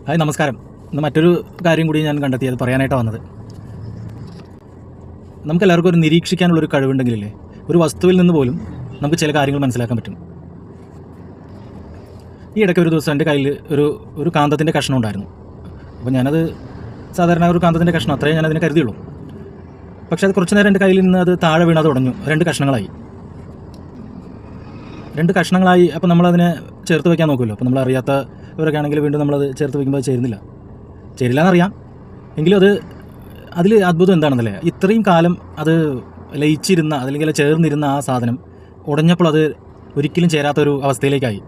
Hi നമസ്കാരം. ഇന്ന് മറ്റൊരു കാര്യം കൂടി ഞാൻ കണ്ടെത്തിയത് പറയാനായിട്ടാണ് വന്നത്. നമുക്കെല്ലാവർക്കും ഒരു നിരീക്ഷിക്കാനുള്ളൊരു കഴിവുണ്ടെങ്കിലേ ഒരു വസ്തുവിൽ നിന്ന് പോലും നമുക്ക് ചില കാര്യങ്ങൾ മനസ്സിലാക്കാൻ പറ്റും. ഈ ഇടയ്ക്ക് ഒരു ദിവസം എൻ്റെ കയ്യിൽ ഒരു കാന്തത്തിൻ്റെ കഷ്ണം ഉണ്ടായിരുന്നു. അപ്പോൾ ഞാനത് സാധാരണ ഒരു കാന്തത്തിൻ്റെ കഷ്ണം അത്രേ ഞാനതിനെ കരുതിയുള്ളൂ. പക്ഷേ അത് കുറച്ച് നേരം എൻ്റെ കയ്യിൽ നിന്ന് അത് താഴെ വീണത് ഉടഞ്ഞു. രണ്ട് കഷ്ണങ്ങളായി. അപ്പോൾ നമ്മളതിനെ ചേർത്ത് വയ്ക്കാൻ നോക്കുമല്ലോ. അപ്പോൾ നമ്മളറിയാത്തവരൊക്കെ ആണെങ്കിൽ വീണ്ടും നമ്മളത് ചേർത്ത് വയ്ക്കുമ്പോൾ അത് ചേരില്ല എന്നറിയാം. എങ്കിലും അതിൽ അത്ഭുതം എന്താണെന്നല്ലേ, ഇത്രയും കാലം അത് ലയിച്ചിരുന്ന അല്ലെങ്കിൽ ചേർന്നിരുന്ന ആ സാധനം ഉടഞ്ഞപ്പോൾ അത് ഒരിക്കലും ചേരാത്തൊരു അവസ്ഥയിലേക്കായി.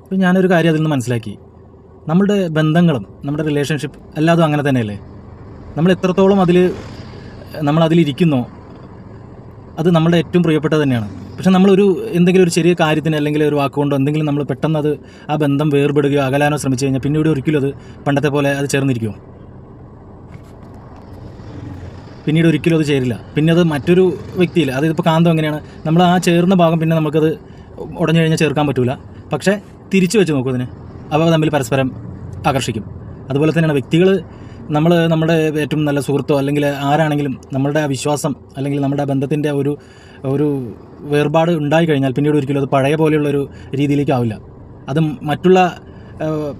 അപ്പോൾ ഞാനൊരു കാര്യം അതിൽ നിന്ന് മനസ്സിലാക്കി. നമ്മളുടെ ബന്ധങ്ങളും നമ്മുടെ റിലേഷൻഷിപ്പ് എല്ലാതും അങ്ങനെ തന്നെയല്ലേ. നമ്മൾ എത്രത്തോളം നമ്മളതിലിരിക്കുന്നോ അത് നമ്മുടെ ഏറ്റവും പ്രിയപ്പെട്ടത് തന്നെയാണ്. പക്ഷെ നമ്മളൊരു എന്തെങ്കിലും ഒരു ചെറിയ കാര്യത്തിന് അല്ലെങ്കിൽ ഒരു വാക്കുകൊണ്ടോ എന്തെങ്കിലും നമ്മൾ പെട്ടെന്ന് ആ ബന്ധം വേർപെടുകയോ അകലാനോ ശ്രമിച്ചു കഴിഞ്ഞാൽ പിന്നീട് ഒരിക്കലും അത് പണ്ടത്തെ പോലെ അത് ചേർന്നിരിക്കുമോ? പിന്നീട് ഒരിക്കലും അത് ചേരില്ല. പിന്നെ അത് മറ്റൊരു വ്യക്തിയിൽ, അതിപ്പോൾ കാന്തം എങ്ങനെയാണ്, നമ്മൾ ആ ചേർന്ന ഭാഗം പിന്നെ നമുക്കത് ഉടഞ്ഞു കഴിഞ്ഞാൽ ചേർക്കാൻ പറ്റില്ല. പക്ഷേ തിരിച്ചു വെച്ച് നോക്കും അതിന്, അവ തമ്മിൽ പരസ്പരം ആകർഷിക്കും. അതുപോലെ തന്നെയാണ് വ്യക്തികൾ. നമ്മുടെ ഏറ്റവും നല്ല സുഹൃത്തോ അല്ലെങ്കിൽ ആരാണെങ്കിലും നമ്മളുടെ ആ വിശ്വാസം അല്ലെങ്കിൽ നമ്മുടെ ബന്ധത്തിൻ്റെ ഒരു വേർപാട് ഉണ്ടായിക്കഴിഞ്ഞാൽ പിന്നീട് ഒരിക്കലും അത് പഴയ പോലെയുള്ളൊരു രീതിയിലേക്കാവില്ല. അത് മറ്റുള്ള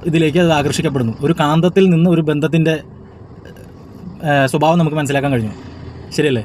ഇതിലേക്ക് അത് ആകർഷിക്കപ്പെടുന്നു. ഒരു കാന്തത്തിൽ നിന്ന് ഒരു ബന്ധത്തിൻ്റെ സ്വഭാവം നമുക്ക് മനസ്സിലാക്കാൻ കഴിഞ്ഞു. ശരിയല്ലേ?